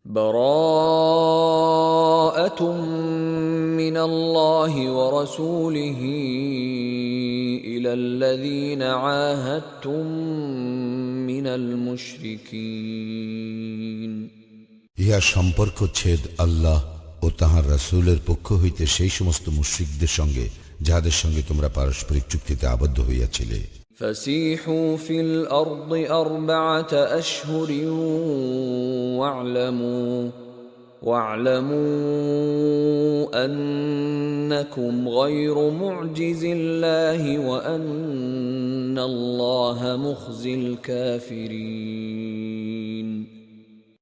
براءة من الله ورسوله إلى الذين عاهدتم من المشركين। ইহা সম্পর্ক ছেদ আল্লাহ ও তাঁহার রাসূলের পক্ষ হইতে সেই সমস্ত মুশরিকদের সঙ্গে যাহাদের সঙ্গে তোমরা পারস্পরিক চুক্তিতে আবদ্ধ হইয়াছিলে। فسيحوا في الأرض 4 أشهر واعلموا أنكم غير معجز الله وأن الله مخزي الكافرين।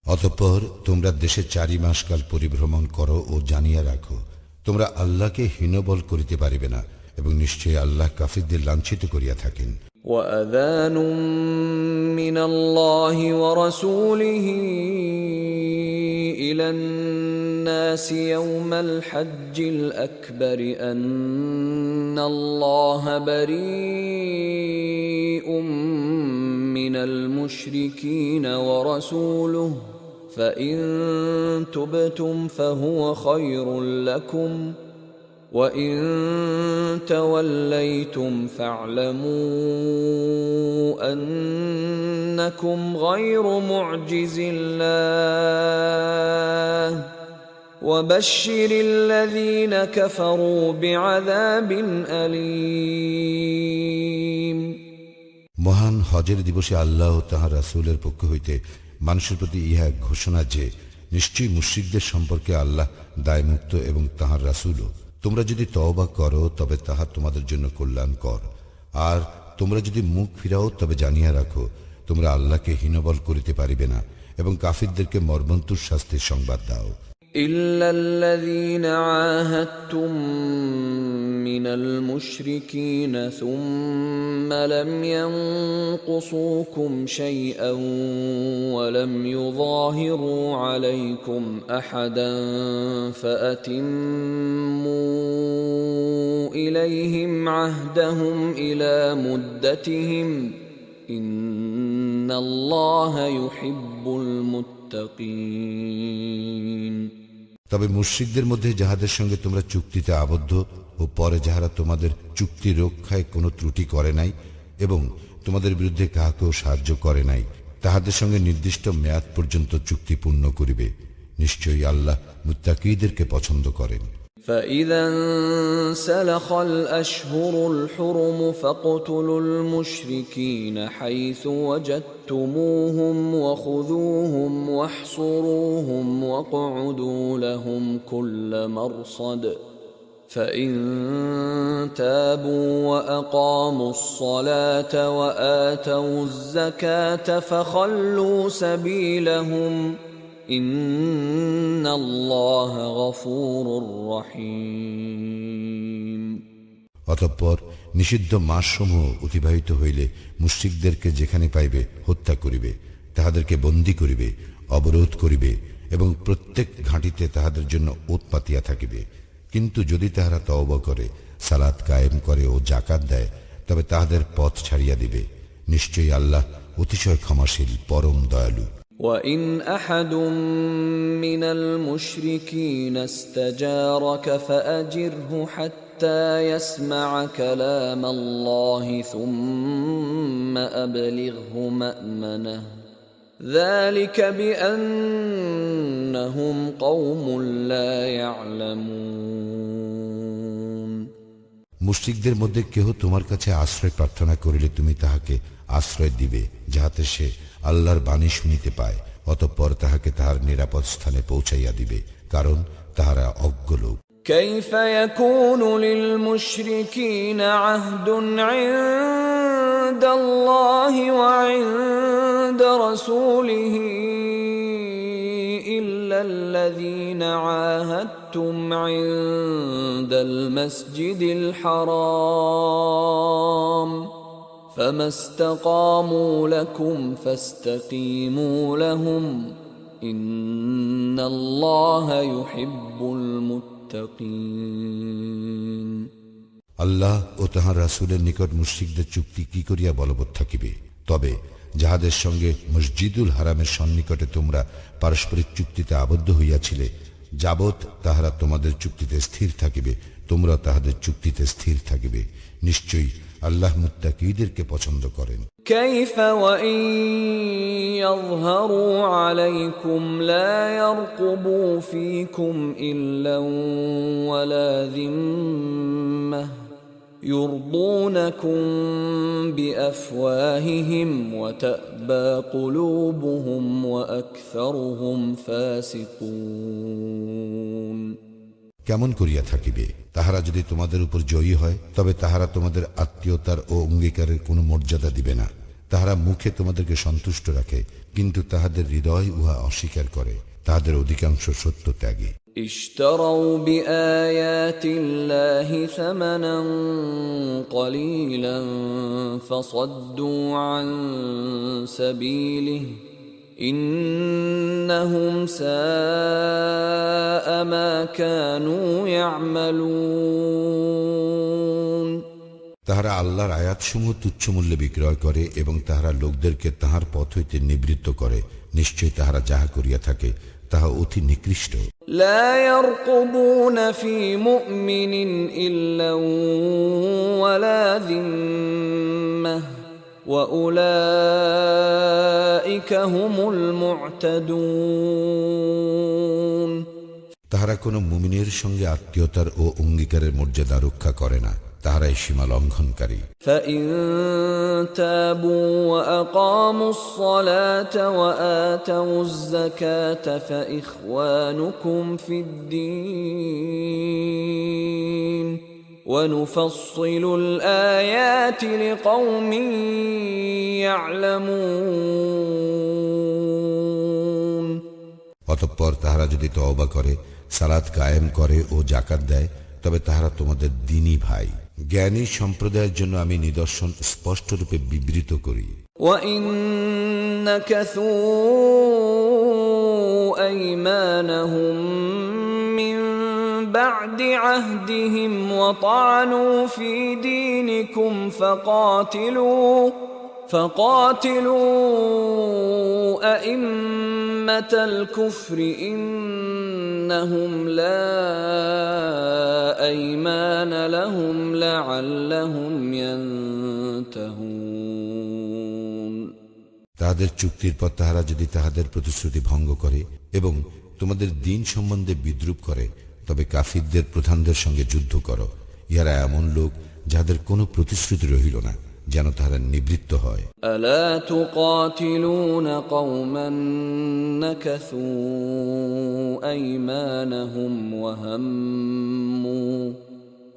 অতঃপর তোমরা দেশে 4 মাস কাল পরিভ্রমণ করো ও জানিয়া রাখো তোমরা আল্লাহকে হীনবল করিতে পারিবে না এবং নিশ্চয়ই আল্লাহ কাফিরদের লাঞ্ছিত করিয়া থাকেন। وأذان من الله ورسوله إلى الناس يوم الحج الأكبر أن الله بريء من المشركين ورسوله فإن تبتم فهو خير لكم وَإِن تَوَلَّيْتُمْ فَاعْلَمُوا أَنَّكُمْ غَيْرُ مُعْجِزِ اللَّهِ وَبَشِّرِ الَّذِينَ كَفَرُوا بِعَذَابٍ أَلِيمٍ। মহান হজের দিবসে আল্লাহ ও তাঁহার রাসূলের পক্ষ হইতে মানুষের প্রতি ইহা ঘোষণা যে নিশ্চয়ই মুশরিকদের সম্পর্কে আল্লাহ দায়মুক্ত এবং তাঁহার রাসূলও। তোমরা যদি তওবা করো তবে তাহা তোমাদের জন্য কল্যাণকর, আর তোমরা যদি মুখ ফিরাও তবে জানিয়া রাখো তোমরা আল্লাহকে হীনবল করিতে পারিবে না এবং কাফিরদেরকে মর্মন্তুর শাস্তির সংবাদ দাও। إلا الذين عاهدتم من المشركين ثم لم ينقصوكم شيئا ولم يظاهروا عليكم أحدا فأتموا إليهم عهدهم إلى مدتهم إن الله يحب المتقين। তবে মুশরিকদের মধ্যে যাহাদের সঙ্গে তোমরা চুক্তিতে আবদ্ধ ও পরে যাহারা তোমাদের চুক্তি রক্ষায় কোনো ত্রুটি করে নাই এবং তোমাদের বিরুদ্ধে কাহাকেও সাহায্য করে নাই, তাহাদের সঙ্গে নির্দিষ্ট মেয়াদ পর্যন্ত চুক্তি পূর্ণ করিবে। নিশ্চয়ই আল্লাহ মুত্তাকীদেরকে পছন্দ করেন। فإذا انسلخ الأشهر الحرم فاقتلوا المشركين حيث وجدتموهم وخذوهم واحصروهم واقعدوا لهم كل مرصد فإن تابوا وأقاموا الصلاة وآتوا الزكاة فخلوا سبيلهم ইন্নাল্লাহ গফুরুর রহিম। অতঃপর নিষিদ্ধ মাসসমূহ অতিবাহিত হইলে মুশরিকদেরকে যেখানে পাইবে হত্যা করিবে, তাহাদেরকে বন্দী করিবে, অবরোধ করিবে এবং প্রত্যেক ঘাঁটিতে তাহাদের জন্য ওত পাতিয়া থাকিবে। কিন্তু যদি তাহারা তওবা করে, সালাত কায়েম করে ও যাকাত দেয়, তবে তাহাদের পথ ছাড়িয়া দিবে। নিশ্চয়ই আল্লাহ অতিশয় ক্ষমাশীল, পরম দয়ালু। وَإِنْ أَحَدٌ مِّنَ الْمُشْرِكِينَ اسْتَجَارَكَ فَأَجِرْهُ حَتَّى يَسْمَعَ كَلَامَ اللَّهِ ثُمَّ أَبْلِغْهُ مَأْمَنَهُ ذَلِكَ بِأَنَّهُمْ قَوْمٌ لَّا يَعْلَمُونَ। মুশরিকদের মধ্যে কেহ তোমার কাছে আশ্রয় প্রার্থনা করিলে তুমি তাহাকে আশ্রয় দিবে, যাহাতে সে আল্লাহর বাণী শুনিতে পায়। অতঃপর তাহাকে তাহার নিরাপদ স্থানে পৌঁছাইয়া দিবে, কারণ তাহারা অজ্ঞ লোক। كيف يكون للمشركين عهد عند الله وعند رسوله إلا الذين عاهدتم عند المسجد الحرام فما استقاموا لكم فاستقيموا لهم إن الله يحب المتقين। আল্লাহ ও তাহার রাসূলের নিকট মুশরিকদের চুক্তি কি করিয়া বলবৎ থাকিবে? তবে যাহাদের সঙ্গে মসজিদুল হারামের সন্নিকটে তোমরা পারস্পরিক চুক্তিতে আবদ্ধ হইয়াছিলে, যাবৎ তাহারা তোমাদের চুক্তিতে স্থির থাকিবে, তোমরা তাহাদের চুক্তিতে স্থির থাকিবে। নিশ্চয়ই আল্লাহ মুত্তাকীদেরকে পছন্দ করেন। كيف وإن يظهروا عليكم لا يرقبوا فيكم إلا ولا ذمة يرضونكم بأفواههم وتأبى قلوبهم وأكثرهم فاسقون। কেমন করিয়া থাকিবে? তাহারা যদি তোমাদের উপর জয়ী হয়, তবে তাহারা তোমাদের আত্মীয়তার ও অঙ্গীকারের কোনো মর্যাদা দিবে না। তাহারা মুখে তোমাদেরকে সন্তুষ্ট রাখে, কিন্তু তাহাদের হৃদয় উহা অস্বীকার করে। তাহাদের অধিকাংশ সত্য ত্যাগী। اشتروا بآيات الله ثمنا قليلا فصدوا عن سبيله إنهم ساء ما كانوا يعملون। তাহারা আল্লাহর আয়াতসমূহ তুচ্ছ মূল্যে বিক্রয় করে এবং তাহারা লোকদেরকে তাহার পথ হইতে নিবৃত্ত করে। নিশ্চয় তাহারা যাহা করিয়া থাকে তাহা অতি নিকৃষ্ট। لا يرقبون في مؤمن إلا ولا ذمة وأولئك هم المعتدون। তাহারা কোনো মুমিনের সঙ্গে আত্মীয়তার ও অঙ্গীকারের মর্যাদা রক্ষা করে না, তাহারাই সীমা লঙ্ঘনকারী। فإن تابوا وأقاموا الصلاة وآتوا الزكاة فإخوانكم في الدين ونفصل الآيات لقوم يعلمون। অতঃপর তাহারা যদি তওবা করে, সালাত কায়েম করে ও যাকাত দেয়, তবে তাহারা তোমাদের দ্বীনী ভাই। জ্ঞানী সম্প্রদায়ের জন্য আমি নিদর্শন স্পষ্টরূপে বিবৃত করি। وَإِن نَكَثُوا أَيْمَانَهُم مِّن بَعْدِ عَهْدِهِمْ وَطَعَنُوا فِي دِينِكُمْ فقاتلوا أئمة الكفر إنهم لا أيمان لهم لعلهم ينتهون। তাহাদের চুক্তির পর তাহারা যদি তাহাদের প্রতিশ্রুতি ভঙ্গ করে এবং তোমাদের দ্বীন সম্বন্ধে বিদ্রূপ করে, তবে কাফিরদের প্রধানদের সঙ্গে যুদ্ধ করো। ইহারা এমন লোক যাহাদের কোনো প্রতিশ্রুতি রহিল না, যেন তাহারা নিবৃত্ত হয়। ألا تقاتلون قوما نكثوا أيمانهم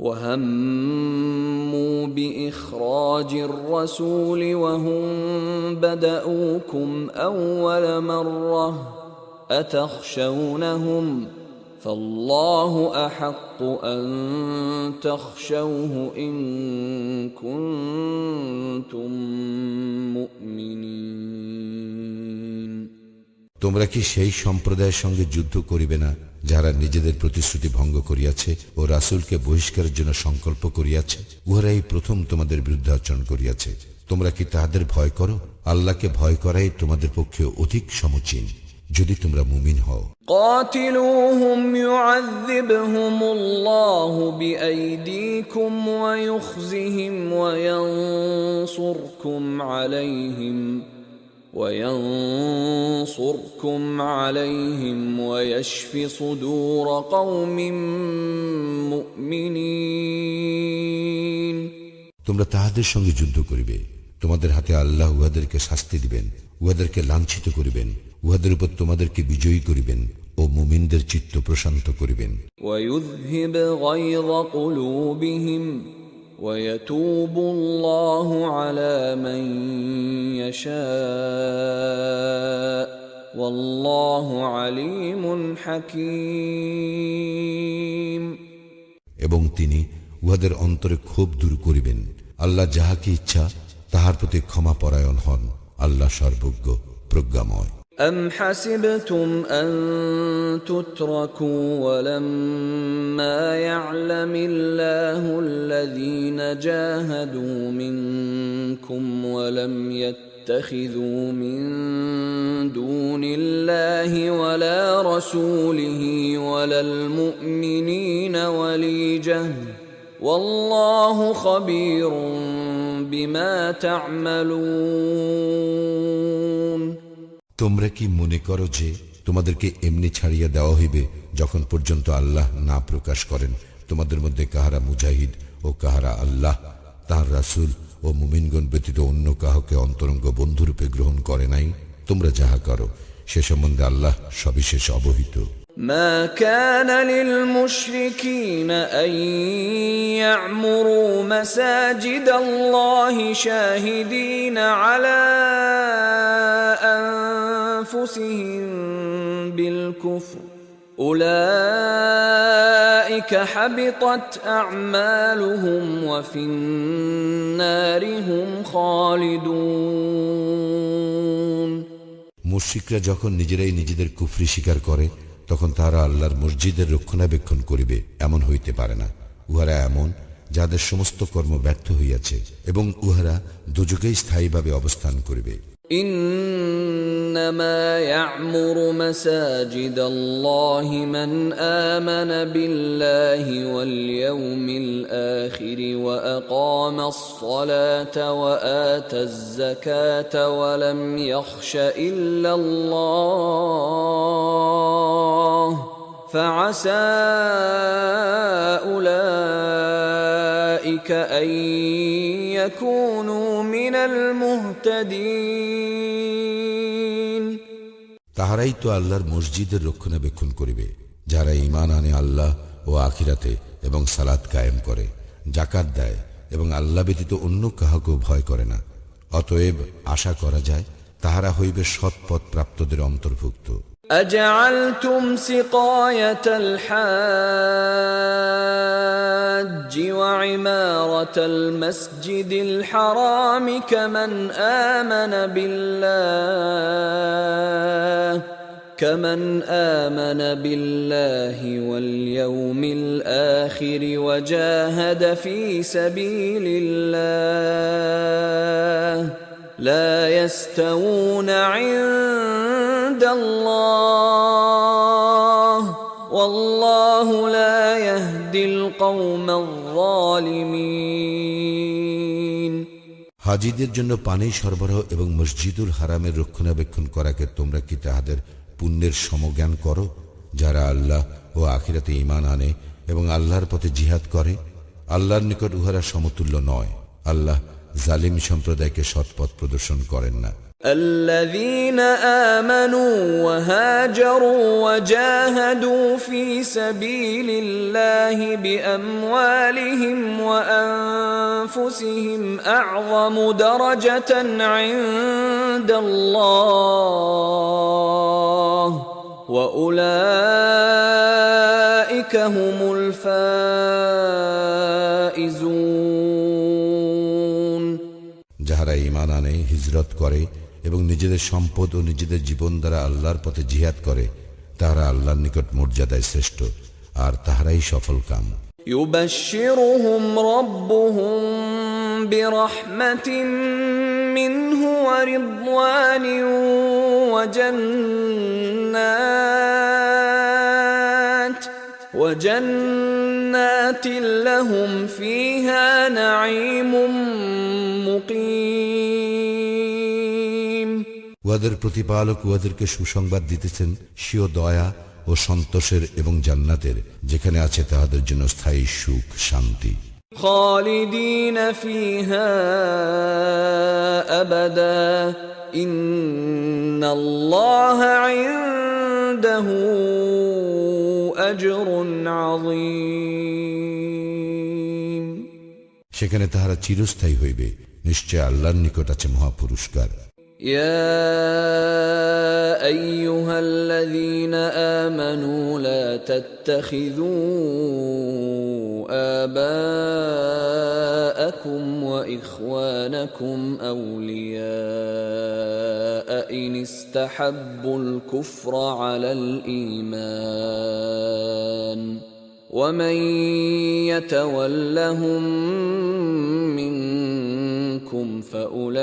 وهموا بإخراج الرسول وهم بدؤوكم أول مرة أتخشونهم فالله أحق أن تخشوه إن كنتم مؤمنين। তোমরা কি সেই সম্প্রদায়ের সঙ্গে যুদ্ধ করিবে না, যাহারা নিজেদের প্রতিশ্রুতি ভঙ্গ করিয়াছে ও রাসূলকে বহিষ্কারের জন্য সংকল্প করিয়াছে? উহারাই প্রথম তোমাদের বিরুদ্ধে আচরণ করিয়াছে। তোমরা কি তাহাদের ভয় করো? আল্লাহকে ভয় করাই তোমাদের পক্ষে অধিক সমীচীন, যদি তোমরা মুমিন হও। قاتلوهم يعذبهم الله بأيديكم ويخزهم وينصركم عليهم ويشف صدور قوم مؤمنين। তোমরা তাহাদের সঙ্গে যুদ্ধ করিবে, তোমাদের হাতে আল্লাহ উহাদেরকে শাস্তি দিবেন, উহাদেরকে লাঞ্ছিত করিবেন, উহাদের উপর তোমাদেরকে বিজয়ী করিবেন ও মুমিনদের চিত্ত প্রশান্ত করিবেন। ويذهب غيظ قلوبهم ويتوب الله على من يشاء والله عليم حكيم। এবং তিনি উহাদের অন্তরে ক্ষোভ দূর করিবেন। আল্লাহ যাহাকে ইচ্ছা তাহার প্রতি ক্ষমা পরায়ণ হন। আল্লাহ সর্বজ্ঞ প্রজ্ঞাময়। أم حسبتم أن تتركوا ولما يعلم الله الذين جاهدوا منكم ولم يتخذوا تتخذوا من دون الله ولا رسوله ولا المؤمنين وليجة والله خبير بما تعملون তোমরা কি মনে করো যে তোমাদেরকে এমনি ছাড়িয়ে দেওয়া হইবে যখন পর্যন্ত আল্লাহ না প্রকাশ করেন তোমাদের মধ্যে কাহারা মুজাহিদ ও কাহারা আল্লাহ তাঁর রাসূল ও মুমিনগণ ব্যতীত অন্য কাহাকে অন্তরঙ্গ বন্ধুরূপে গ্রহণ করে নাই? তোমরা যাহা করো সে সম্বন্ধে আল্লাহ সবিশেষ অবহিত। ما كان للمشركين أن يعمروا مساجد الله شاهدين على أنفسهم بالكفر أولئك حبطت أعمالهم وفي النار هم خالدون মুশরিকরা যখন নিজেরাই নিজেদের কুফরি স্বীকার করে তখন তারা আল্লাহর মসজিদের রক্ষণাবেক্ষণ করিবে এমন হইতে পারে না। উহারা এমন যাদের সমস্ত কর্ম ব্যর্থ হইয়াছে এবং উহারা দোজখেই স্থায়ীভাবে অবস্থান করিবে। إنما يعمر مساجد الله من آمن بالله واليوم الآخر وأقام الصلاة وآتى الزكاة ولم يخش إلا الله فعسى أولئك أن يكونوا من المهتدين তাহারাই তো আল্লাহর মসজিদের রক্ষণাবেক্ষণ করিবে যারা ঈমান আনে আল্লাহ ও আখিরাতে এবং সালাত কায়েম করে, যাকাত দেয় এবং আল্লাহ ব্যতীত অন্য কাহাকেও ভয় করে না। অতএব আশা করা যায় তাহারা হইবে সৎপথ প্রাপ্তদের অন্তর্ভুক্ত। أجعلتم سقاية الحاج وعمارة المسجد الحرام كمن آمن بالله واليوم الآخر وجاهد في سبيل الله لا يستوون عند الله والله لا يهدي القوم الظالمين হাজীদের জন্য পানি সরবরাহ এবং মসজিদুল হারামের রক্ষণাবেক্ষণ করাকে তোমরা কি তাহাদের পুণ্যের সমজ্ঞান করো যারা আল্লাহ ও আখিরাতে ঈমান আনে এবং আল্লাহর পথে জিহাদ করে? আল্লাহর নিকট উহারা সমতুল্য নয়। আল্লাহ জালিম সম্প্রদায়কে সৎপথ প্রদর্শন করেন না। الذين آمنوا وهاجروا وجاهدوا في سبيل الله بأموالهم وأنفسهم أعظم درجة عند الله وأولئك هم الفائزون যাহারা ঈমান আনে, হিজরত করে এবং নিজেদের সম্পদ ও নিজেদের জীবন দ্বারা আল্লাহর পথে জিহাদ করে তাহারা আল্লাহর নিকট মর্যাদায় শ্রেষ্ঠ আর তাহারাই সফল কাম। يبشرهم ربهم برحمة منه ورضوان وجنات لهم فيها نعيم মুকিম। উহাদের প্রতিপালক উহাদেরকে সুসংবাদ দিতেছেন স্বীয় দয়া ও সন্তোষের এবং জান্নাতের, যেখানে আছে তাহাদের জন্য স্থায়ী সুখ শান্তি। খালিদিন ফিহা আবাদা ইন্নাল্লাহা ইনদাহু আজরুন আযীম। সেখানে তাহারা চিরস্থায়ী হইবে, নিশ্চয় আল্লাহর নিকট আছে মহা পুরস্কার। يا أيها الذين آمنوا لا تتخذوا آباءكم وإخوانكم أولياء إن استحبوا الكفر على الإيمان ومن يتولهم منكم منكم فأولئك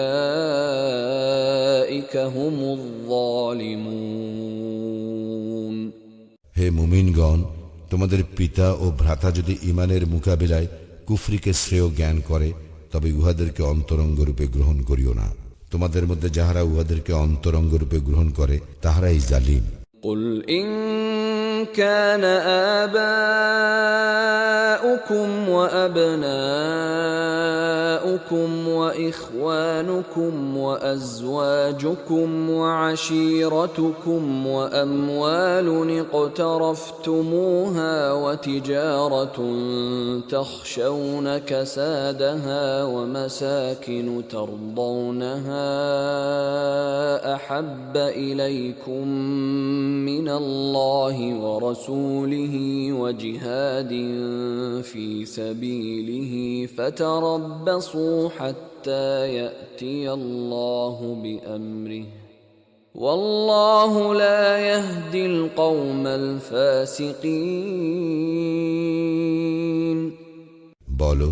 هم الظالمون হে মুমিনগণ, তোমাদের পিতা ও ভ্রাতা যদি ঈমানের মোকাবিলায় কুফরিকে শ্রেয় জ্ঞান করে, তবে উহাদেরকে অন্তরঙ্গ রূপে গ্রহণ করিও না। তোমাদের মধ্যে যাহারা উহাদেরকে অন্তরঙ্গ রূপে গ্রহণ করে তাহারাই জালিম। قل إن كان آباؤكم وأبناؤكم وإخوانكم وأزواجكم وعشيرتكم وأموال اقترفتموها وتجارة تخشون كسادها ومساكن ترضونها أحب إليكم من الله ورسوله وجهاد في سبيله فتربصوا حتى يأتي الله بأمره والله لا يهدي القوم الفاسقين বলো,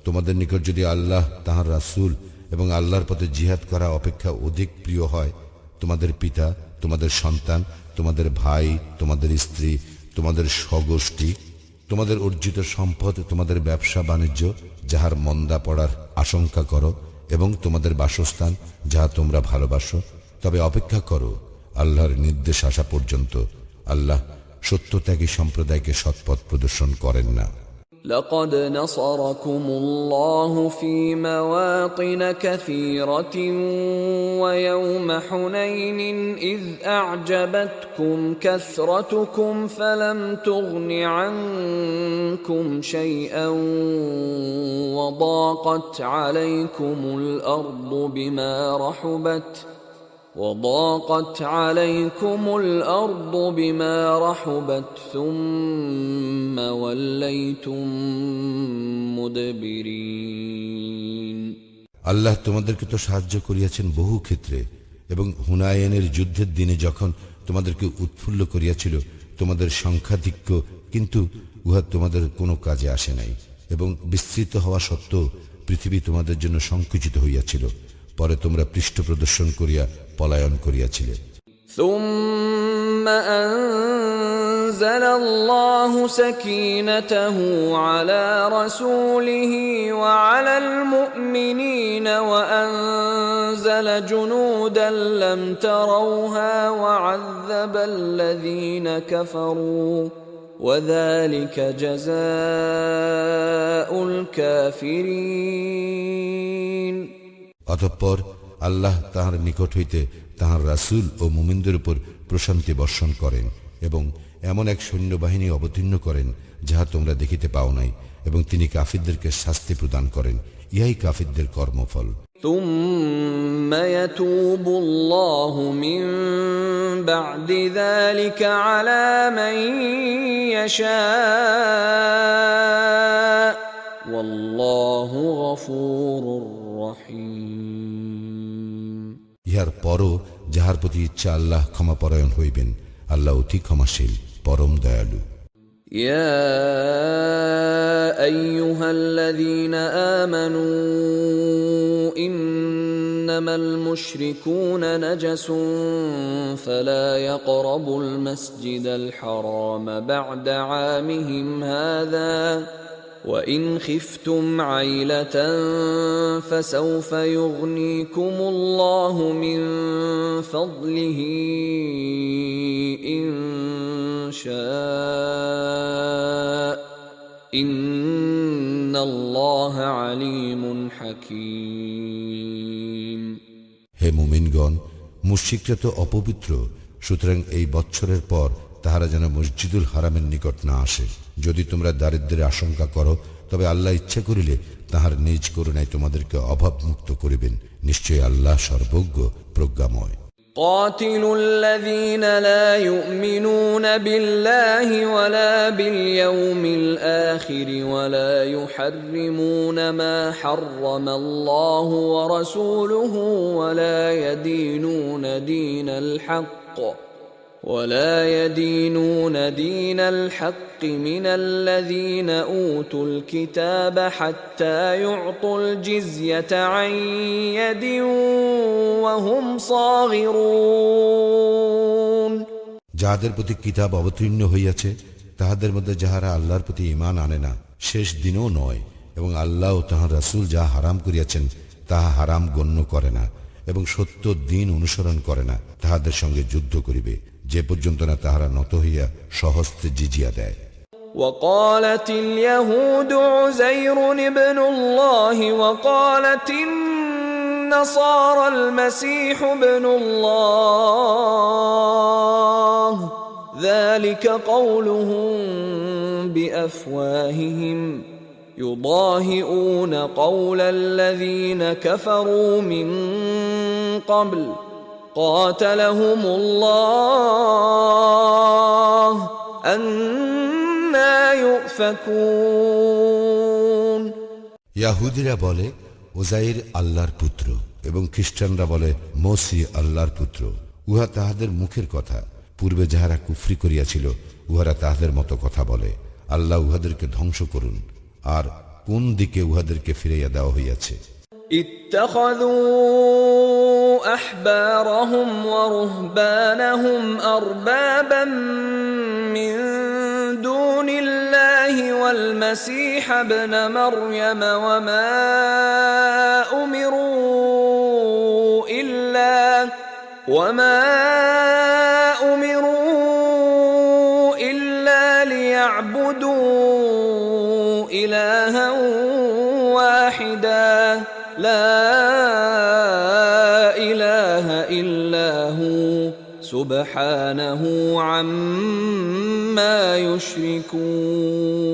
তোমাদের নিকট যদি আল্লাহ, তাঁহার রাসূল এবং আল্লাহর পথে জিহাদ করা অপেক্ষা অধিক প্রিয় হয়, তোমাদের পিতা, তোমাদের সন্তান, তোমাদের ভাই, তোমাদের স্ত্রী, তোমাদের স্বগোষ্ঠী, তোমাদের অর্জিত সম্পদ, তোমাদের ব্যবসা বাণিজ্য যাহার মন্দা পড়ার আশঙ্কা করো, এবং তোমাদের বাসস্থান যাহা তোমরা ভালোবাসো, তবে অপেক্ষা করো আল্লাহর নির্দেশ আসা পর্যন্ত। আল্লাহ সত্যত্যাগী সম্প্রদায়কে সৎপথ প্রদর্শন করেন না। لقد نصركم الله في مواطن كثيرة ويوم حنين إذ أعجبتكم كثرتكم فلم تغن عنكم شيئا وضاقت عليكم الأرض بما رحبت ثم وليتم مدبرين আল্লাহ তোমাদেরকে তো সাহায্য করিয়াছেন বহু ক্ষেত্রে, এবং হুনায়নের যুদ্ধের দিনে যখন তোমাদেরকে উৎফুল্ল করিয়াছিল তোমাদের সংখ্যাধিক্য, কিন্তু উহা তোমাদের কোনো কাজে আসে নাই, এবং বিস্তৃত হওয়া সত্ত্বেও পৃথিবী তোমাদের জন্য সংকুচিত হইয়াছিল। পরে তোমরা পৃষ্ঠ প্রদর্শন করিয়া পলায়ন করিয়াছিলে। ثم أنزل الله سكينته على رسوله وعلى المؤمنين وأنزل جنودا لم تروها وعذب الذين كفروا وذلك جزاء الكافرين অতঃপর আল্লাহ তাহার নিকট হইতে তাহার রাসূল ও মুমিনদের উপর প্রশান্তি বর্ষণ করেন, এবং এমন এক সৈন্যবাহিনী অবতীর্ণ করেন যাহা তোমরা দেখিতে পাও নাই, এবং তিনি কাফিরদেরকে শাস্তি প্রদান করেন। ইহাই কাফিরদের কর্মফল। ثم يتوب الله من بعد ذلك على من يشاء والله غفور رحيم ইহার পরও যাহার প্রতি ইচ্ছা আল্লাহ ক্ষমাপরায়ণ হইবেন, আল্লাহ অতি ক্ষমাশীল, পরম দয়ালু। يا أيها الذين آمنوا إنما المشركون نجس فلا يقربوا المسجد الحرام بعد عامهم هذا وإن خفتم عيلة فسوف يغنيكم الله من فضله إن شاء إن الله عليم حكيم হে মুমিনগণ, মুশরিকরা তো অপবিত্র, সুতরাং এই বৎসরের পর তাহারা যেন মসজিদুল হারামের নিকট না আসে। যদি তোমরা দারিদ্র্যের আশঙ্কা করো, তবে আল্লাহ ইচ্ছা করিলে তাহার নিজ করুণায় তোমাদেরকে অভাবমুক্ত করিবেন। নিশ্চয়ই আল্লাহ সর্বজ্ঞ, প্রজ্ঞাময়। قاتلوا الذين لا يؤمنون بالله ولا باليوم الآخر ولا يحرمون ما حرم الله ورسوله ولا يدينون دين الحق ولا يدينون دين الحق من الذين أوتوا الكتاب حتى يعطوا الجزية عن يد وهم صاغرون যাদের প্রতি কিতাব অবতীর্ণ হইয়াছে তাহাদের মধ্যে যাহারা আল্লাহর প্রতি ঈমান আনে না, শেষ দিনও নয়, এবং আল্লাহ ও তাহার রাসূল যাহা হারাম করিয়াছেন তাহা হারাম গণ্য করে না, এবং সত্য দিন অনুসরণ করে না, তাহাদের সঙ্গে যুদ্ধ করিবে যে পর্যন্ত না তাহারা নত হইয়া স্বহস্তে জিজিয়া দেয়। وقالت اليهود عزير ابن الله وقالت النصارى المسيح ابن الله ذلك قولهم بأفواههم يضاهئون قول الذين كفروا من قبل قاتلهم الله أنى يؤفكون ইয়াহুদীরা বলে উজাইর আল্লাহর পুত্র এবং খ্রিস্টানরা বলে মসি আল্লাহর পুত্র। উহা তাহাদের মুখের কথা। পূর্বে যাহারা কুফরি করিয়াছিল উহারা তাহাদের মতো কথা বলে। আল্লাহ উহাদেরকে ধ্বংস করুন। আর কোন দিকে উহাদেরকে ফিরাইয়া দেওয়া হইয়াছে? اتخذوا أحبارهم ورهبانهم أربابا من دون الله والمسيح ابن مريم وما أمروا إلا ليعبدوا إلها واحدا لا إله إلا هو سبحانه عما يشركون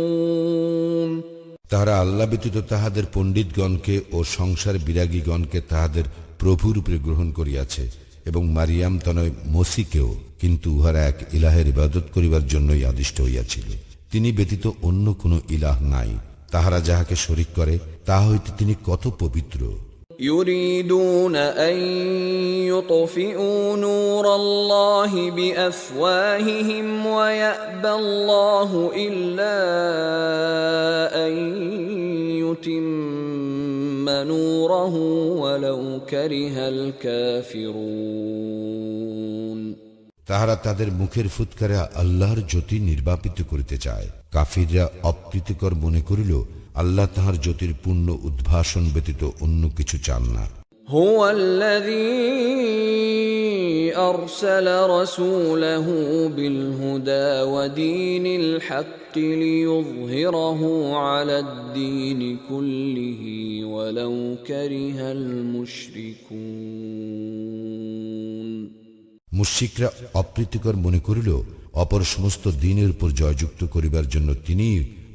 তাহারা আল্লাহ ব্যতীত তাহাদের পণ্ডিতগণকে ও সংসার বিরাগীগণকে তাহাদের প্রভুরূপে গ্রহণ করিয়াছে এবং মারিয়াম তনয় মসিকেও, কিন্তু উহারা এক ইলাহের ইবাদত করিবার জন্যই আদিষ্ট হইয়াছিল। তিনি ব্যতীত অন্য কোন ইলাহ নাই। তাহারা যাহাকে শরীক করে তাহা হইতে তিনি কত পবিত্র। يريدون أن يطفئوا نور الله بأفواههم ويأبى الله إلا أن يتم نوره ولو كره الكافرون তাহারা তাদের মুখের ফুৎকারে আল্লাহর জ্যোতি নির্বাপিত করিতে চায়। কাফিররা অপ্রীতিকর মনে করিল আল্লাহ তাহার জ্যোতির পূর্ণ উদ্ভাসন ব্যতীত অন্য কিছু চান না। هو الذي أرسل رسوله بالهدى ودين الحق ليظهره على الدين كله ولو كره المشركون মুশরিকরা অপ্রীতিকর মনে করিল অপর সমস্ত দিনের উপর জয়যুক্ত করিবার জন্য তিনি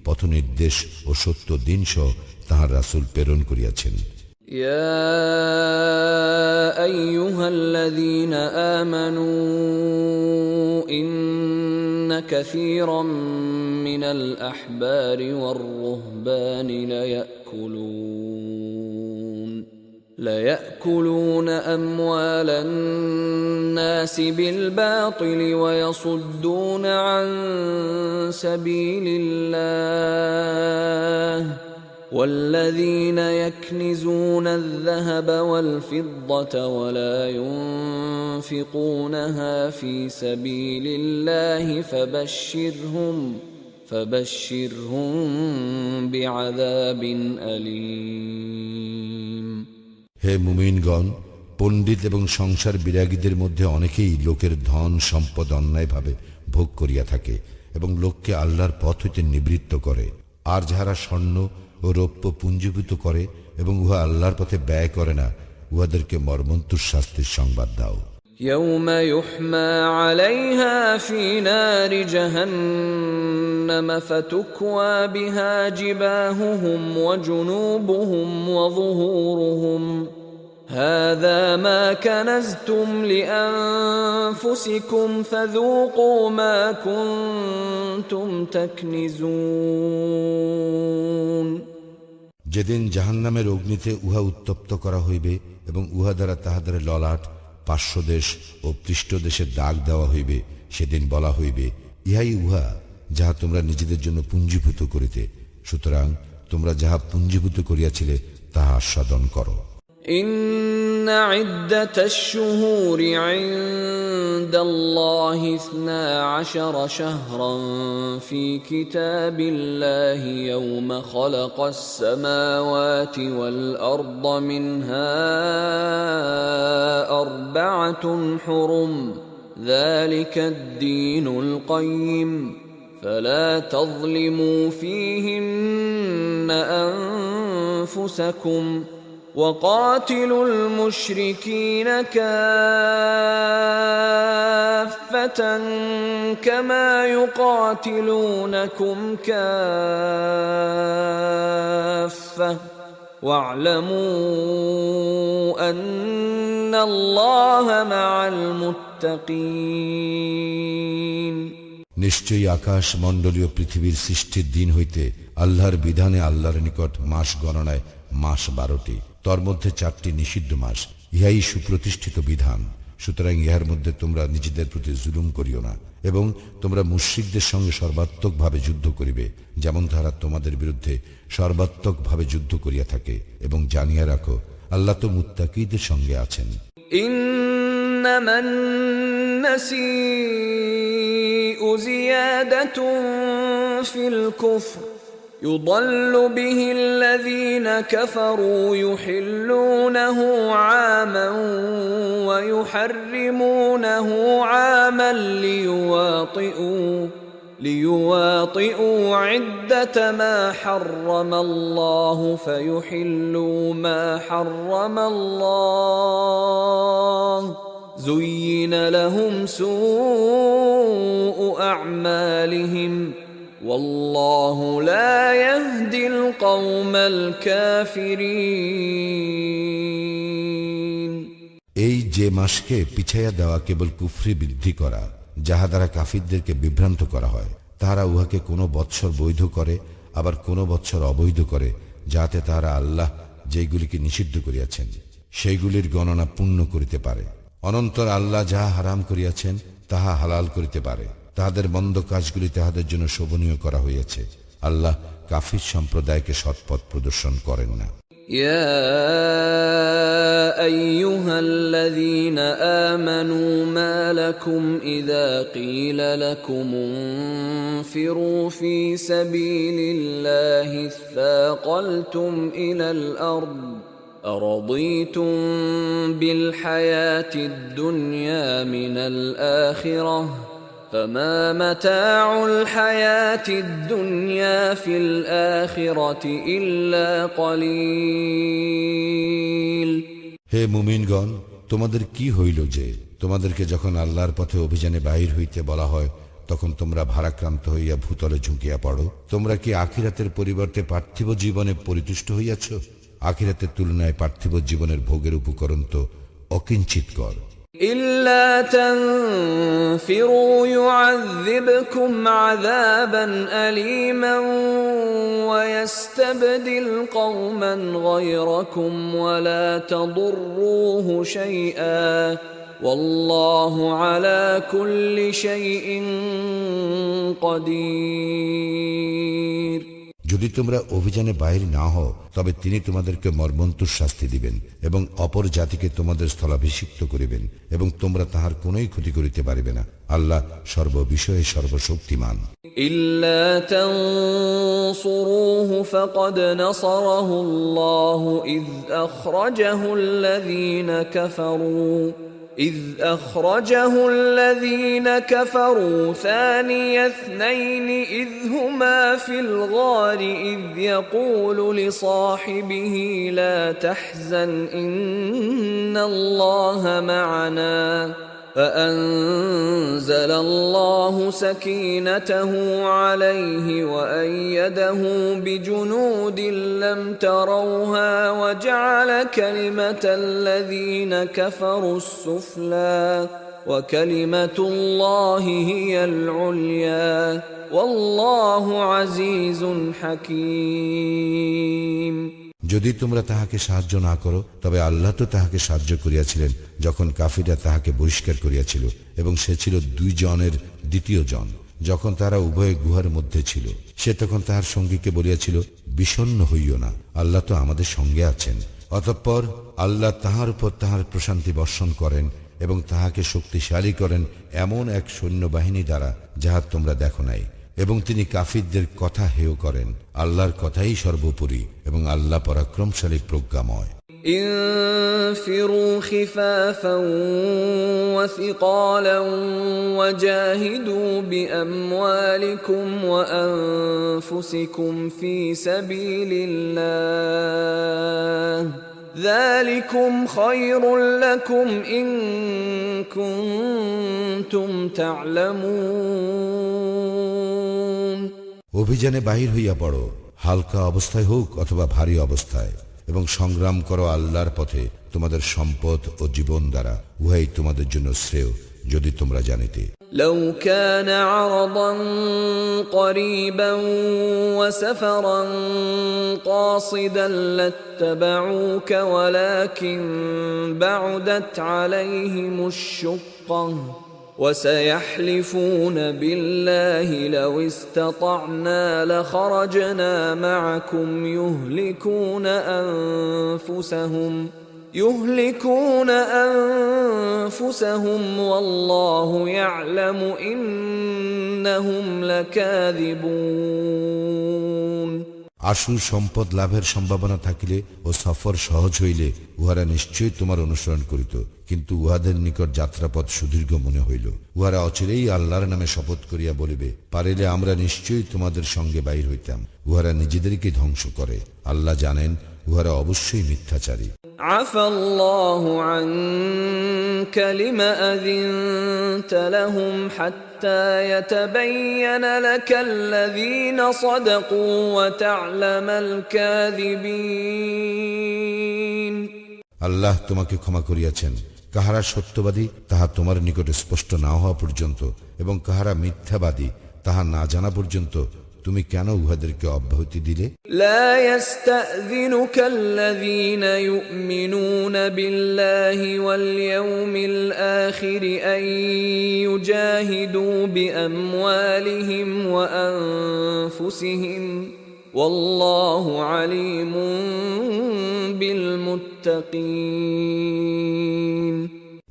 পথ নির্দেশ ও সত্য দিন সহ তাহার রাসূল প্রেরণ করিয়াছেন। يا أيها الذين آمنوا إن كثيرا من الأحبار والرهبان ليأكلون أموال الناس بالباطل ويصدون عن سبيل الله والذين يكنزون الذهب والفضة ولا ينفقونها في سبيل الله فبشرهم بعذاب أليم হে মুমিনগণ, পণ্ডিত এবং সংসার বিরাগীদের মধ্যে অনেকেই লোকের ধন সম্পদ অন্যায়ভাবে ভোগ করিয়া থাকে এবং লোককে আল্লাহর পথ হইতে নিবৃত্ত করে। আর যাহারা স্বর্ণ ও রৌপ্য পুঞ্জীভূত করে এবং উহা আল্লাহর পথে ব্যয় করে না, উহাদেরকে মর্মন্তুর শাস্তির সংবাদ দাও। يوم يحمى عليها في نار جهنم فتكوى بها جباههم وجنوبهم وظهورهم هذا ما كنزتم لأنفسكم فذوقوا ما كنتم تكنزون যেদিন জাহান্নামের অগ্নিতে উহা উত্তপ্ত করা হইবে এবং উহা দ্বারা তাহাদের ললাট পার্শ্বদেশ ও পৃষ্ঠদেশের দাগ দেওয়া হইবে। সেদিন বলা হইবে, ইহাই উহা যাহা তোমরা নিজেদের জন্য পুঞ্জীভূত করিতে, সুতরাং তোমরা যাহা পুঞ্জীভূত করিয়াছিলে তাহা আস্বাদন করো। إن عدة الشهور عند الله 12 شهرا في كتاب الله يوم خلق السماوات والأرض منها 4 حرم ذلك الدين القيم فلا تظلموا فيهن أنفسكم وقاتلوا المشركين كافة كما يقاتلونكم كافة واعلموا أن الله مع المتقين নিশ্চয়ই আকাশ মণ্ডলীয় পৃথিবীর সৃষ্টির দিন হইতে আল্লাহর বিধানে আল্লাহর নিকট মাস গণনায় মাস 12টি, তর মধ্যে 4টি নিষিদ্ধ মাস। ইহাই সুপ্রতিষ্ঠিত বিধান। সুতরাং ইহার মধ্যে তোমরা নিজেদের প্রতি জুলুম করিও না এবং তোমরা মুশরিকদের সঙ্গে সর্বাত্মকভাবে যুদ্ধ করিবে, যেমন তারা তোমাদের বিরুদ্ধে সর্বাত্মকভাবে যুদ্ধ করিয়া থাকে। এবং জানিয়া রাখো, আল্লাহ তো মুত্তাকীদের সঙ্গে আছেন। إنما النسيء زيادة في الكفر يضل به الذين كفروا يحلونه عاما ويحرمونه عاما ليواطئوا عدة ما حرم الله فيحلوا ما حرم الله زين لهم سوء أعمالهم والله لا يهدي القوم الكافرين এই যে মাসকে পিছাইয়া দেওয়া কেবল কুফরি বৃদ্ধি করা, যাহা দ্বারা কাফিরদেরকে বিভ্রান্ত করা হয়। তাহারা উহাকে কোনো বৎসর বৈধ করে, আবার কোনো বৎসর অবৈধ করে, যাতে তাহারা আল্লাহ যেইগুলিকে নিষিদ্ধ করিয়াছেন সেইগুলির গণনা পূর্ণ করিতে পারে। অনন্তর আল্লাহ যাহা হারাম করিয়াছেন তাহা হালাল করিতে পারে। তাহাদের মন্দ কাজগুলি তাহাদের জন্য শোভনীয় করা হইয়াছে। আল্লাহ কাফির সম্প্রদায়কে সৎপথ প্রদর্শন করেন না। يا أيها الذين آمنوا ما لكم إذا قيل لكم انفروا في سبيل الله اثاقلتم إلى الأرض أرضيتم بالحياة الدنيا من الآخرة فما متاع الحياة الدنيا في الآخرة إلا قليل হে মুমিনগণ, তোমাদের কি হইল যে তোমাদেরকে যখন আল্লাহর পথে অভিযানে বাহির হইতে বলা হয় তখন তোমরা ভারাক্রান্ত হইয়া ভূতলে ঝুঁকিয়া পড়ো? তোমরা কি আখিরাতের পরিবর্তে পার্থিব জীবনে পরিতুষ্ট হইয়াছ? আখিরাতের তুলনায় পার্থিব জীবনের ভোগের উপকরণ তো অকিঞ্চিতকর। إلا تنفروا يعذبكم عذابا أليما ويستبدل قوما غيركم ولا تضروه شيئا والله على كل شيء قدير যদি তোমরা অভিযানে বাহির না হও তবে তিনি তোমাদেরকে মর্মন্তুর শাস্তি দিবেন এবং অপর জাতিকে তোমাদের স্থলাভিষিক্ত করিবেন এবং তোমরা তাহার কোনোই ক্ষতি করিতে পারিবে না। আল্লাহ সর্ববিষয়ে সর্বশক্তিমান। إلا تنصروه فقد نصره الله إذ أخرجه الذين كفروا ثاني اثنين إذ هما في الغار إذ يقول لصاحبه لا تحزن إن الله معنا فأنزل الله سكينته عليه وأيده بجنود لم تروها وجعل كلمة الذين كفروا السفلى وكلمة الله هي العليا والله عزيز حكيم যদি তোমরা তাহাকে সাহায্য না করো, তবে আল্লাহ তো তাহাকে সাহায্য করিয়াছিলেন যখন কাফিররা তাহাকে বহিষ্কার করিয়াছিল, এবং সে ছিল 2 জনের দ্বিতীয় জন। যখন তারা উভয়ে গুহার মধ্যে ছিল, সে তখন তাহার সঙ্গীকে বলিয়াছিল, বিষণ্ণ হইও না, আল্লাহ তো আমাদের সঙ্গে আছেন। অতঃপর আল্লাহ তাহার উপর তাহার প্রশান্তি বর্ষণ করেন এবং তাহাকে শক্তিশালী করেন এমন এক সৈন্যবাহিনী দ্বারা যাহা তোমরা দেখো নাই, এবং তিনি কাফিরদের কথা হেয় করেন। আল্লাহর কথাই সর্বোপরি, এবং আল্লাহ পরাক্রমশালী প্রজ্ঞাময়। انفروا خفافا وثقالا وجاهدوا بأموالكم وأنفسكم في سبيل الله ذلكم خير لكم إن كنتم تعلمون। অভিযানে বাহির হইয়া পড়ো, হালকা অবস্থায় হোক অথবা ভারী অবস্থায়, এবং সংগ্রাম করো আল্লাহর পথে তোমাদের সম্পদ ও জীবন দ্বারা, উহাই তোমাদের জন্য শ্রেয় যদি তোমরা জানিতে। لو كان عرضا قريبا وسفرا قاصدا لاتبعوك ولكن بعدت عليهم الشقة وسيحلفون بالله لو استطعنا لخرجنا معكم يهلكون أنفسهم والله يعلم إنهم لكاذبون। আশু সম্পদ লাভের সম্ভাবনা থাকিলে ও সফর সহজ হইলে উহারা নিশ্চয়ই তোমার অনুসরণ করিত, কিন্তু উহাদের নিকট যাত্রাপথ সুদীর্ঘ মনে হইল। উহারা অচিরেই আল্লাহর নামে শপথ করিয়া বলিবে, পারিলে আমরা নিশ্চয়ই তোমাদের সঙ্গে বাইর হইতাম। উহারা নিজেদেরকে ধ্বংস করে, আল্লাহ জানেন উহারা অবশ্যই মিথ্যাচারী। عفى الله عنك لما أذنت لهم حتى يتبين لك الذين صدقوا وتعلم الكاذبين। আল্লাহ তোমাকে ক্ষমা করিয়াছেন, কাহারা সত্যবাদী তাহা তোমার নিকটে স্পষ্ট না হওয়া পর্যন্ত, এবং কাহারা মিথ্যাবাদী তাহা না জানা পর্যন্ত তুমি কেন উহাদেরকে অব্যাহতি দিলে? لا يستأذنك الذين يؤمنون بالله واليوم الآخر أن يجاهدوا بأموالهم وأنفسهم والله عليم بالمتقين।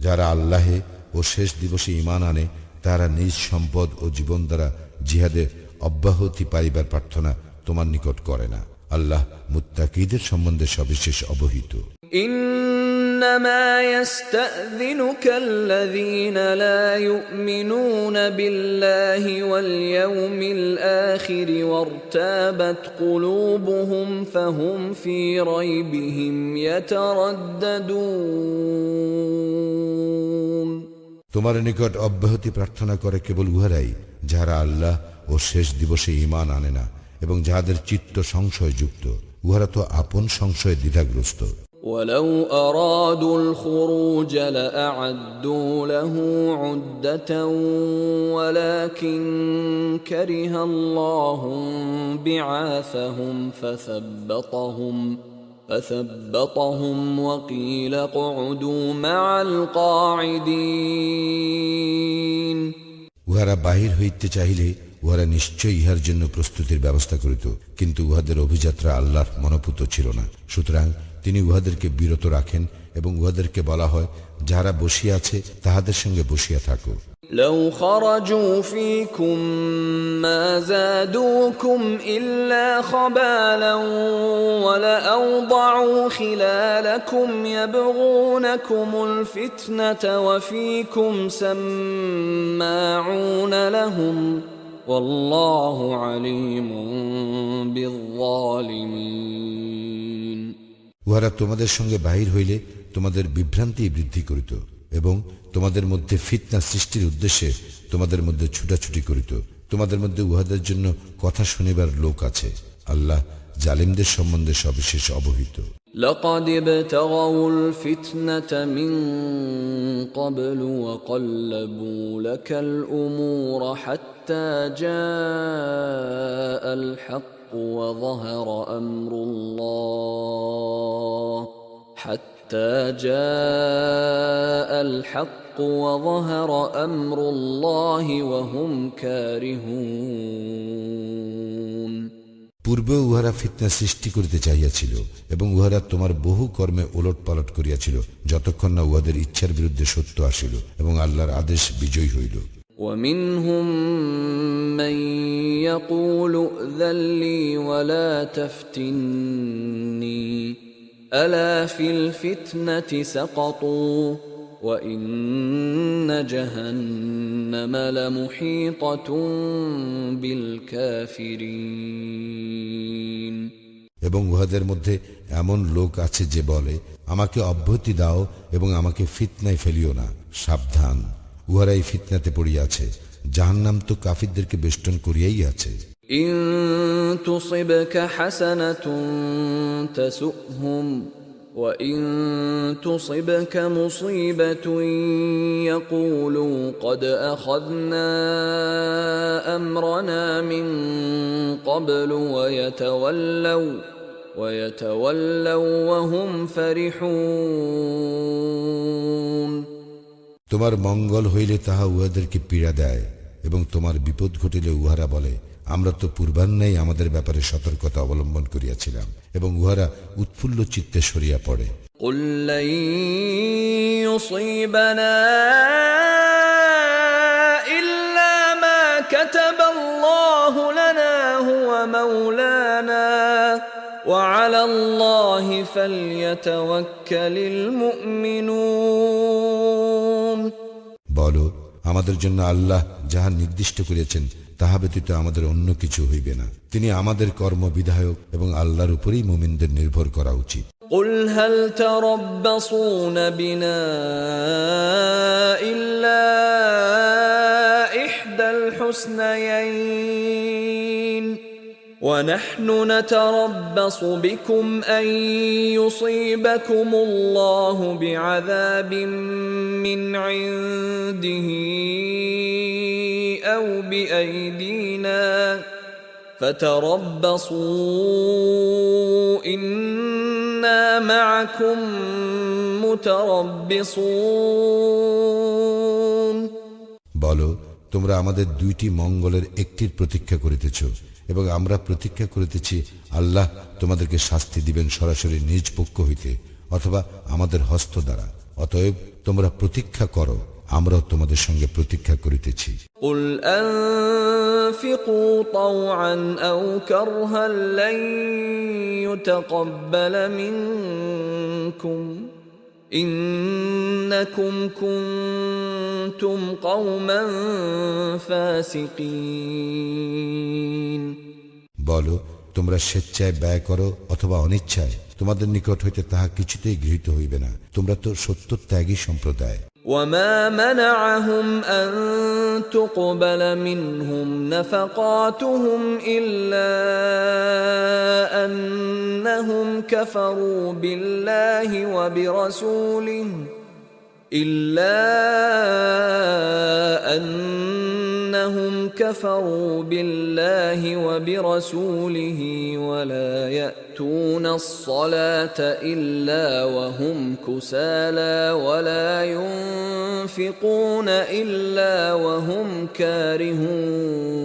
যারা আল্লাহে ও শেষ দিবসে ঈমান আনে, তারা নিজ সম্পদ ও জীবন দ্বারা জিহাদে অব্যাহতি পাইবার প্রার্থনা তোমার নিকট করে না। আল্লাহ মুত্তাকীদের সম্বন্ধে সবিশেষ অবহিত। إنما يستأذنك الذين لا يؤمنون بالله واليوم الآخر وارتابت قلوبهم فهم في ريبهم يترددون। তোমার নিকট অব্যাহতি প্রার্থনা করে কেবল উহারাই যাহারা আল্লাহ ও শেষ দিবসে ঈমান আনে না, এবং যাহাদের চিত্ত সংশয়যুক্ত, উহারা তো আপন সংশয়ে দ্বিধাগ্রস্ত। ولو أرادوا الخروج لأعدوا له عدة ولكن كره الله بعاثهم فثبطهم وقيل اقعدوا مع القاعدين। উহারা বাহির হইতে চাহিলে উহারা নিশ্চয়ই ইহার জন্য প্রস্তুতির ব্যবস্থা করিত, কিন্তু উহাদের অভিযাত্রা আল্লাহর মনোপুত ছিল না, সুতরাং তিনি উহাদেরকে বিরত রাখেন, এবং উহাদেরকে বলা হয়, যাহারা বসিয়া আছে তাহাদের সঙ্গে বসিয়া থাকো। لو خرجوا فيكم ما زادوكم إلا خبالا ولأوضعوا خلالكم يبغونكم الفتنة وفيكم سماعون لهم والله عليم بالظالمين। উহারা তোমাদের সঙ্গে বাহির হইলে তোমাদের বিভ্রান্তি বৃদ্ধি করিত, এবং তোমাদের মধ্যে ফিতনা সৃষ্টির উদ্দেশ্যে তোমাদের মধ্যে ছুটাছুটি করিত। তোমাদের মধ্যে উহাদের জন্য কথা শুনিবার লোক আছে। আল্লাহ জালিমদের সম্বন্ধে সবিশেষ অবহিত। لقد ابتغوا الفتنة من قبل وقلبوا لك الأمور حتى جاء الحق وظهر أمر الله حتى جاء الحق وظهر أمر الله وهم كارهون পূর্বে উহারা ফিতনা সৃষ্টি করিতে চাহিয়াছিল এবং উহারা তোমার বহু কর্মে ওলট পালট করিয়াছিল যতক্ষণ না উহাদের ইচ্ছার বিরুদ্ধে সত্য আসিল এবং আল্লাহর আদেশ বিজয়ী হইল। ومنهم من يقول ائذن لي ولا تفتني ألا في الفتنة سقطوا وإن جهنم لمحيطة بالكافرين এবং উহাদের মধ্যে এমন লোক আছে যে বলে, আমাকে অব্যাহতি দাও এবং আমাকে ফিতনায় ফেলিও না। সাবধান, উহারাই ফিতনাতে পড়িয়াছে, জাহান্নাম তো কাফিরদেরকে বেষ্টন করিয়াই আছে। إن تصبك حسنة تسؤهم وإن تصبك مصيبة يقولوا قد أخذنا أمرنا من قبل ويتولوا وهم فرحون তোমার মঙ্গল হইলে তাহা উহাদেরকে পীড়া দেয় এবং তোমার বিপদ ঘটিলে উহারা বলে, আমরা তো পূর্বান্নেই আমাদের ব্যাপারে সতর্কতা অবলম্বন করিয়াছিলাম, এবং উহারা উৎফুল্ল চিত্তে সরিয়া পড়ে। قل لن يصيبنا إلا ما كتب الله لنا هو مولانا وعلى الله فليتوكل المؤمنون বলো, আমাদের জন্য আল্লাহ যাহা নির্দিষ্ট করিয়াছেন তাহা ব্যতীত আমাদের অন্য কিছু হইবে না। তিনি আমাদের কর্ম বিধায়ক এবং আল্লাহর উপরেই মুমিনদের নির্ভর করা উচিত। قل هل تربصون بنا إلا إحدى الحسنيين ونحن نتربص بكم أن يصيبكم الله بعذاب من عنده أو بأيدينا فتربصوا إنا معكم متربصون বলো, তোমরা আমাদের দুইটি মঙ্গলের একটির প্রতীক্ষা করিতেছ এবং আমরা প্রতীক্ষা করিতেছি আল্লাহ তোমাদেরকে শাস্তি দিবেন সরাসরি নিজ পক্ষ হইতে অথবা আমাদের হস্ত দ্বারা। অতএব তোমরা প্রতীক্ষা করো, আমরাও তোমাদের সঙ্গে প্রতীক্ষা করিতেছি। قل أنفقوا طوعا أو كرها لن يتقبل منكم إنكم كنتم قوما فاسقين বলো, তোমরা স্বেচ্ছায় ব্যয় করো অথবা অনিচ্ছায়, তোমাদের নিকট হইতে তাহা কিছুতেই গৃহীত হইবে না। তোমরা তো সত্যত্যাগী সম্প্রদায়। وما منعهم أن تقبل منهم نفقاتهم إلا أنهم كفروا بالله وبرسوله ولا يأتون الصلاة إلا وهم كسالى ولا ينفقون إلا وهم كارهون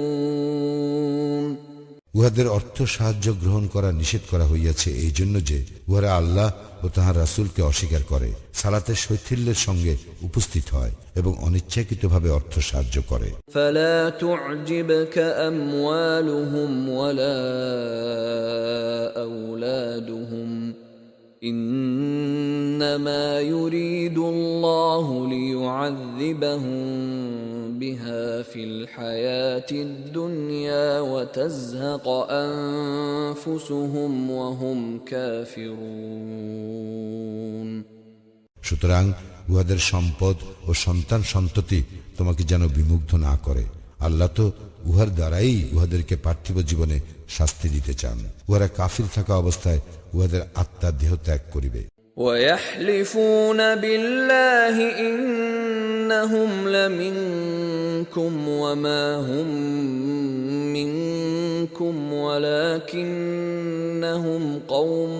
উহাদের অর্থ সাহায্য গ্রহণ করা নিষেধ করা হইয়াছে এই জন্য যে উহারা আল্লাহ ও তাহার রাসূলকে অস্বীকার করে, সালাতে শৈথিল্যের সঙ্গে উপস্থিত হয় এবং অনিচ্ছাকৃতভাবে অর্থ সাহায্য করে। فلا تعجبك أموالهم ولا أولادهم إنما يريد الله ليعذبهم بها في الحياة الدنيا وتزهق أنفسهم وهم كافرون সুতরাং উহাদের সম্পদ ও সন্তান সন্ততি তোমাকে যেন বিমুগ্ধ না করে। আল্লাহ তো উহার দ্বারাই উহাদেরকে পার্থিব জীবনে শাস্তি দিতে চান। উহারা কাফির থাকা অবস্থায় উহাদের আত্মা দেহ ত্যাগ করিবে। ويحلفون بالله إنهم لمنكم وما هم منكم ولكنهم قوم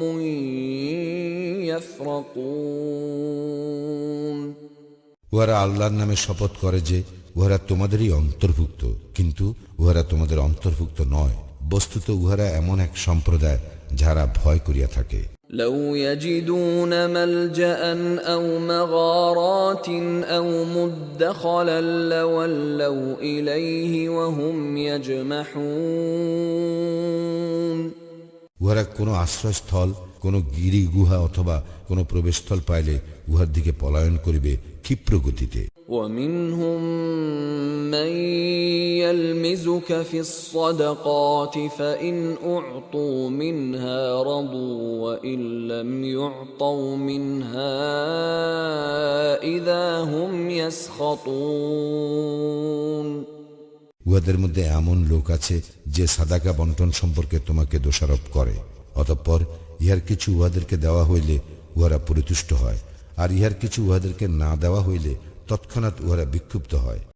يفرقون উহারা আল্লাহর নামে শপথ করে যে উহারা তোমাদেরই অন্তর্ভুক্ত, কিন্তু উহারা তোমাদের অন্তর্ভুক্ত নয়। বস্তুত উহারা এমন এক সম্প্রদায় যারা ভয় করিয়া থাকে। لو يجدون ملجأ أو مغارات أو مدخلا لولوا إليه وهم يجمحون উহারা কোনো আশ্রয়স্থল, কোনো গিরি গুহা অথবা কোনো প্রবেশস্থল পাইলে উহার দিকে পলায়ন করিবে ক্ষিপ্র গতিতে। ومنهم من يلمزك في الصدقات فإن أعطوا منها رضوا وإن لم يعطوا منها إذا هم يسخطون উহাদের মধ্যে এমন লোক আছে যে সাদাকা বন্টন সম্পর্কে তোমাকে দোষারোপ করে, অতঃপর ইহার কিছু উহাদেরকে দেওয়া হইলে উহারা পরিতুষ্ট হয়, আর ইহার কিছু উহাদেরকে না দেওয়া হইলে তৎক্ষণাৎ উহারা বিক্ষুব্ধ হয়।